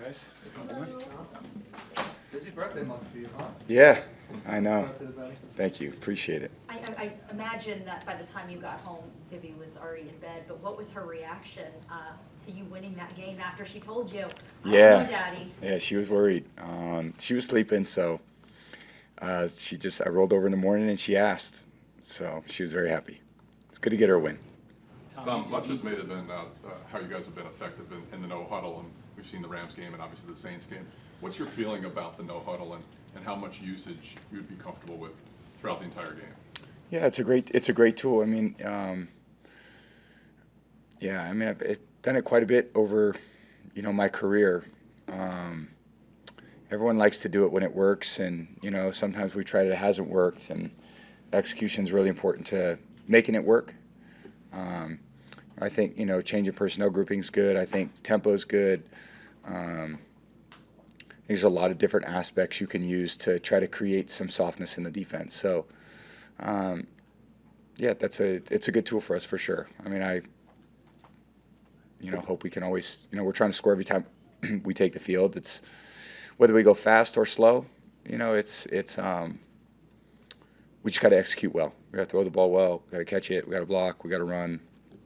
guys. Busy birthday month for you, huh? Yeah, I know. Thank you. Appreciate it. I imagine that by the time you got home, Vivi was already in bed, but what was her reaction to you winning that game after she told you, I Yeah. love you, Daddy? Yeah, she was worried. She was sleeping, so I rolled over in the morning and she asked. So she was very happy. It's good to get her a win. Tom, much has made it been how you guys have been effective in the no huddle, and we've seen the Rams game and obviously the Saints game. What's your feeling about the no huddle and how much usage you would be comfortable with throughout the entire game? Yeah, it's a great tool. I mean, I've done it quite a bit over, my career. Everyone likes to do it when it works, and sometimes we tried it, it hasn't worked, and execution is really important to making it work. I think changing personnel grouping is good. I think tempo is good. There's a lot of different aspects you can use to try to create some softness in the defense. So, it's a good tool for us for sure. I mean, I hope we can always, we're trying to score every time we take the field. It's whether we go fast or slow. We just got to execute well. We got to throw the ball well. We got to catch it. We got to block. We got to run,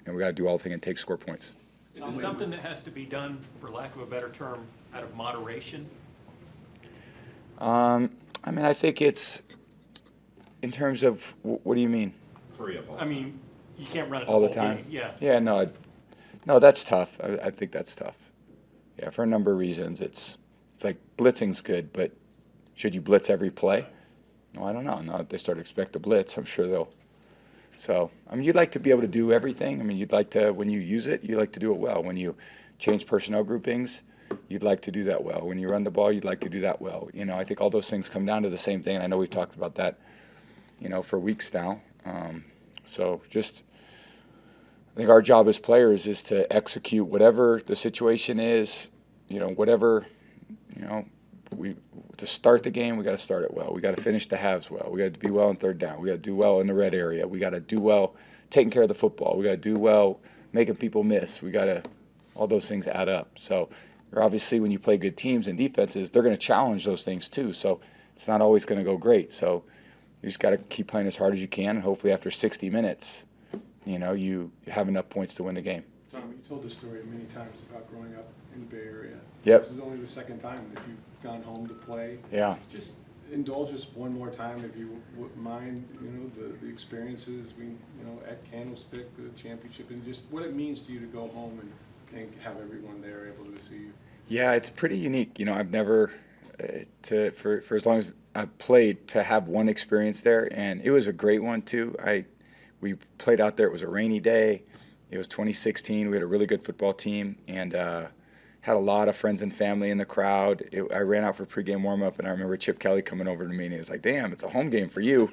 and we got to do all the things and take score points. Is it something that has to be done, for lack of a better term, out of moderation? I think it's in terms of what do you mean? I mean, you can't run it All the whole time? game. Yeah. Yeah, no, that's tough. I think that's tough. Yeah, for a number of reasons. It's like blitzing's good, but should you blitz every play? No, I don't know. Now that they start to expect the blitz, I'm sure they'll. So, you'd like to be able to do everything. You'd like to, when you use it, you like to do it well. When you change personnel groupings, you'd like to do that well. When you run the ball, you'd like to do that well. I think all those things come down to the same thing, and I know we've talked about that, for weeks now. I think our job as players is to execute whatever the situation is, to start the game, we got to start it well. We got to finish the halves well. We got to be well in third down. We got to do well in the red area. We got to do well taking care of the football. We got to do well making people miss. We got to, all those things add up. So obviously when you play good teams and defenses, they're going to challenge those things too. So it's not always going to go great. So you just got to keep playing as hard as you can, and hopefully after 60 minutes, you have enough points to win the game. Tom, you told this story many times about growing up in the Bay Area. Yep. This is only the second time that you've gone home to play. Yeah. Just indulge us one more time, if you wouldn't mind, the experiences at Candlestick, the championship, and just what it means to you to go home and have everyone there able to see you. Yeah, it's pretty unique. I've never, for as long as I've played, to have one experience there, and it was a great one too. We played out there. It was a rainy day. It was 2016. We had a really good football team, and had a lot of friends and family in the crowd. I ran out for pregame warm-up, and I remember Chip Kelly coming over to me, and he was like, "Damn, it's a home game for you,"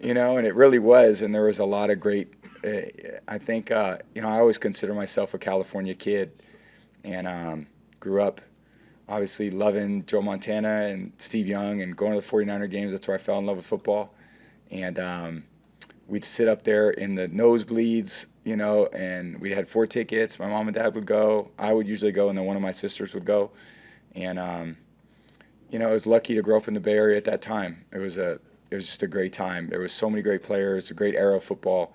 and it really was. And there was a lot of great. I think I always consider myself a California kid, and grew up obviously loving Joe Montana and Steve Young, and going to the 49er games. That's where I fell in love with football, and we'd sit up there in the nosebleeds, and we had 4 tickets. My mom and dad would go. I would usually go, and then one of my sisters would go. And, I was lucky to grow up in the Bay Area at that time. It was just a great time. There was so many great players, a great era of football.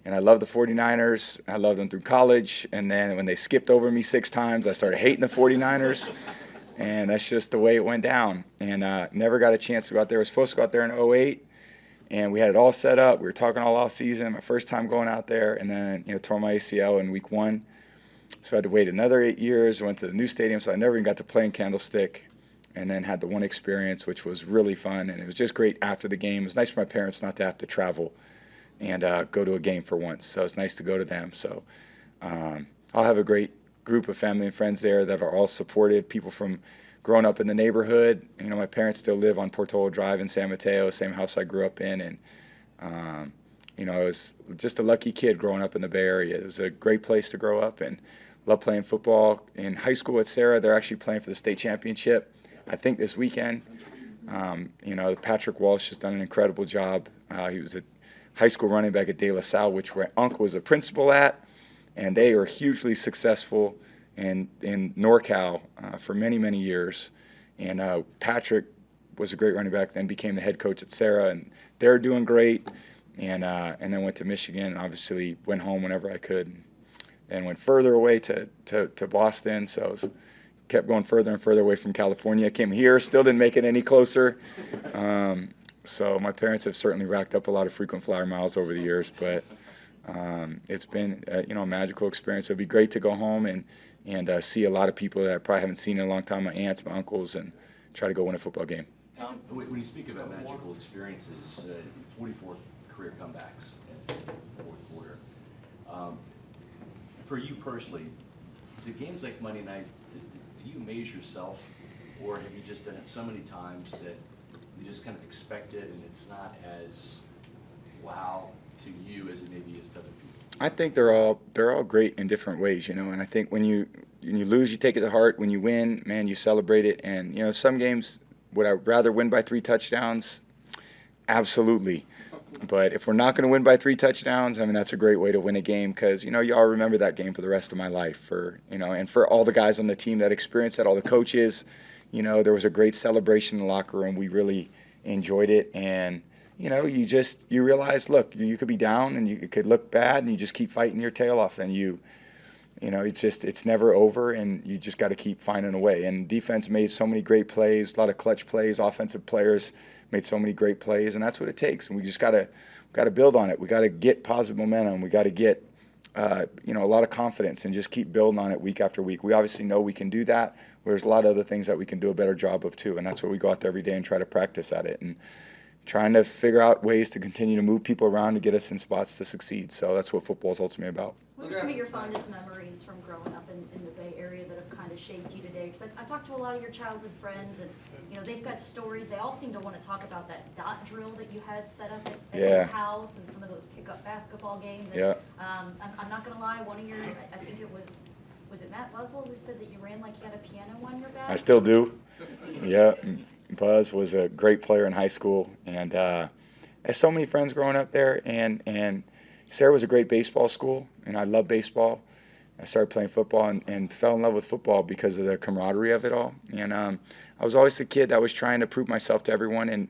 And I loved the 49ers. I loved them through college. And then when they skipped over me 6 times, I started hating the 49ers. And that's just the way it went down. And never got a chance to go out there. I was supposed to go out there in 2008. And we had it all set up. We were talking all off season. My first time going out there, and then tore my ACL in week 1. So I had to wait another 8 years. I went to the new stadium, so I never even got to play in Candlestick. And then had the one experience, which was really fun. And it was just great after the game. It was nice for my parents not to have to travel and go to a game for once. So it's nice to go to them. So I'll have a great group of family and friends there that are all supportive. People from growing up in the neighborhood. My parents still live on Portola Drive in San Mateo, same house I grew up in. And, I was just a lucky kid growing up in the Bay Area. It was a great place to grow up, and loved playing football. In high school at Sarah, they're actually playing for the state championship, I think this weekend. Patrick Walsh has done an incredible job. He was a high school running back at De La Salle, which my uncle was a principal at, and they are hugely successful in NorCal for many, many years. And Patrick was a great running back, then became the head coach at Sarah, and they're doing great. And then went to Michigan, and obviously went home whenever I could. And then went further away to Boston, so it was, kept going further and further away from California. Came here, still didn't make it any closer. So my parents have certainly racked up a lot of frequent flyer miles over the years, but it's been a magical experience. It'll be great to go home and see a lot of people that I probably haven't seen in a long time, my aunts, my uncles, and try to go win a football game. Tom, when you speak about magical experiences, 44 career comebacks in the fourth quarter. For you personally, do games like Monday night, do you amaze yourself, or have you just done it so many times that you just kind of expect it and it's not as wow to you as it maybe is to other people? I think they're all great in different ways, and I think when you lose, you take it to heart. When you win, man, you celebrate it. And some games, would I rather win by 3 touchdowns? Absolutely. But if we're not going to win by 3 touchdowns, I mean, that's a great way to win a game because, y'all remember that game for the rest of my life. And for all the guys on the team that experienced that, all the coaches, there was a great celebration in the locker room. We really enjoyed it. And, you realize, look, you could be down and you could look bad and you just keep fighting your tail off. And it's never over and you just got to keep finding a way. And defense made so many great plays, a lot of clutch plays, offensive players made so many great plays, and that's what it takes. And we just got to build on it. We got to get positive momentum. We got to get a lot of confidence and just keep building on it week after week. We obviously know we can do that. There's a lot of other things that we can do a better job of too, and that's what we go out there every day and try to practice at it and trying to figure out ways to continue to move people around to get us in spots to succeed. So that's what football is ultimately about. What are some of your fondest memories from growing up in the Bay Area that have kind of shaped you today? Because I talked to a lot of your childhood friends, and they've got stories. They all seem to want to talk about that dot drill that you had set up at your house and some of those pickup basketball games. And, Yeah. I'm not going to lie, one of your, I think it was it Matt Buzzle who said that you ran like you had a piano on your back? I still do. Yeah. Buzz was a great player in high school, and I had so many friends growing up there, and Sarah was a great baseball school, and I love baseball. I started playing football and fell in love with football because of the camaraderie of it all. And I was always the kid that was trying to prove myself to everyone. And,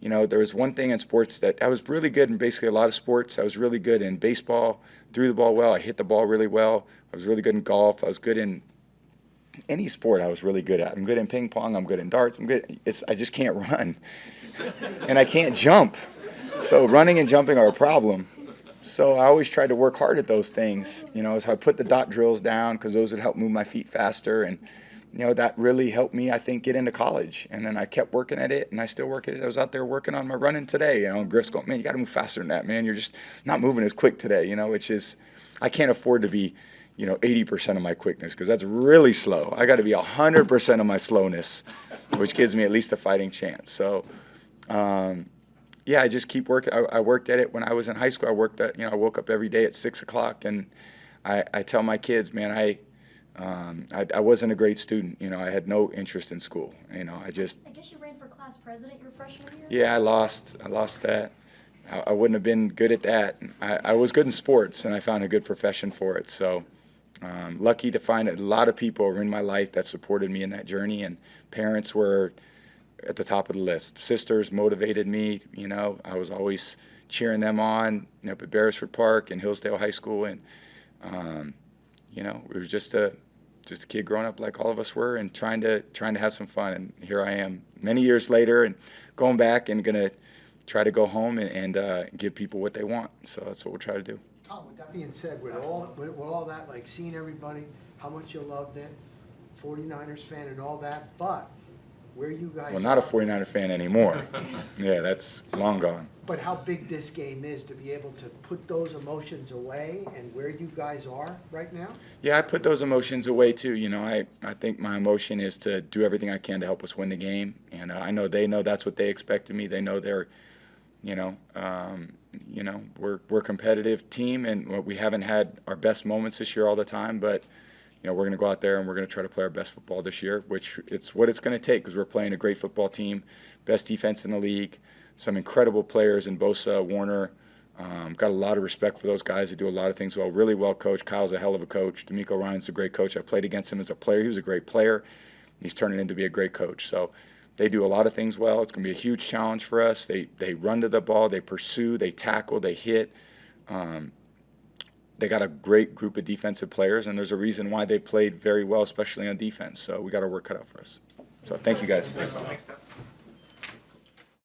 there was one thing in sports that I was really good in basically a lot of sports. I was really good in baseball, threw the ball well, I hit the ball really well. I was really good in golf. I was good in any sport I was really good at. I'm good in ping pong. I'm good in darts. I just can't run. And I can't jump. So running and jumping are a problem. So I always tried to work hard at those things, so I put the dot drills down because those would help move my feet faster. And, that really helped me, I think, get into college. And then I kept working at it, and I still work at it. I was out there working on my running today, and Griff's going, man, you got to move faster than that, man. You're just not moving as quick today, which is, I can't afford to be, 80% of my quickness because that's really slow. I got to be 100% of my slowness, which gives me at least a fighting chance. So, I just keep working. I worked at it when I was in high school. I worked at, I woke up every day at 6 o'clock, and I tell my kids, man, I wasn't a great student. I had no interest in school. I guess you ran for class president your freshman year? Yeah, I lost that. I wouldn't have been good at that. I was good in sports, and I found a good profession for it. So, lucky to find a lot of people in my life that supported me in that journey, and parents were at the top of the list. Sisters motivated me, I was always cheering them on up at Beresford Park and Hillsdale High School. And, we were just a kid growing up like all of us were and trying to have some fun. And here I am many years later and going back and going to try to go home and give people what they want. So that's what we'll try to do. Tom, with that being said, with all that, like seeing everybody, how much you loved it, 49ers fan and all that, but where you guys Well, not a are, 49er fan anymore. Yeah, that's long gone. but how big this game is to be able to put those emotions away and where you guys are right now? Yeah, I put those emotions away too. I think my emotion is to do everything I can to help us win the game. And I know they know that's what they expect of me. They know they're, we're a competitive team, and we haven't had our best moments this year all the time, but we're going to go out there and we're going to try to play our best football this year, which it's what it's going to take because we're playing a great football team, best defense in the league, some incredible players in Bosa, Warner, Got a lot of respect for those guys. They do a lot of things well, really well coached. Kyle's a hell of a coach. D'Amico Ryan's a great coach. I played against him as a player. He was a great player. He's turning into be a great coach. So they do a lot of things well. It's going to be a huge challenge for us. They run to the ball. They pursue. They tackle. They hit. They got a great group of defensive players, and there's a reason why they played very well, especially on defense. So we got our work cut out for us. So thank you guys. Thanks, Tom.